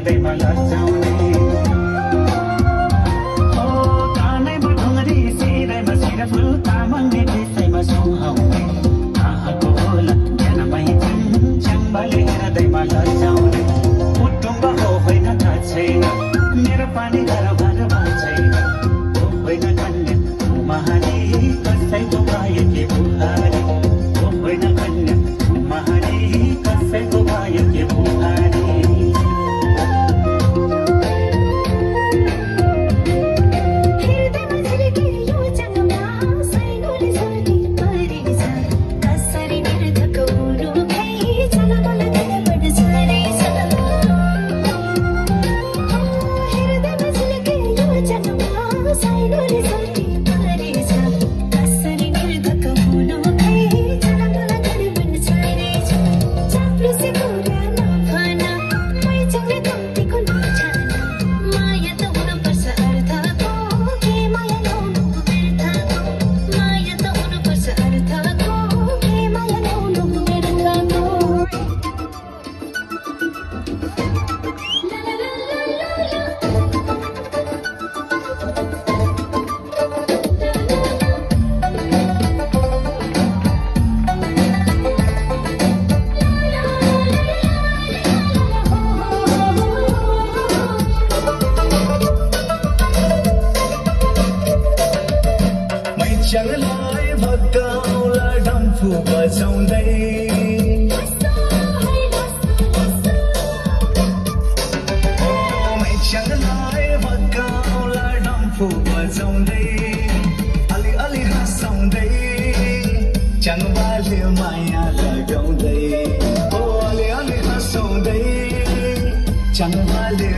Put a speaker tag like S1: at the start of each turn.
S1: हृदयमा लजाउने ओ कानैमा ढुङ्ग्री सिरैमा सिरफुल तामाङले त्यसैमा सुहाउने कहाँको होला ज्ञानमै झ्याङबाले हृदयमा लजाउने कुटुम्ब हो होइन थाहा छैन मेरो पानी घरबार छैन होइन कन्या महारी कसैको पाए के बुहारी होइन कन्या महारी कसैको पाए के बुहारी
S2: च्याङलाई भक्काउला डम्फु बजाउँदै च्याङलाई भक्काउला डम्फु बजाउँदै अलि अलि हँसाउँदै च्याङबाले माया लगाउँदै ओ अलि अलि हँसाउँदै च्याङबाले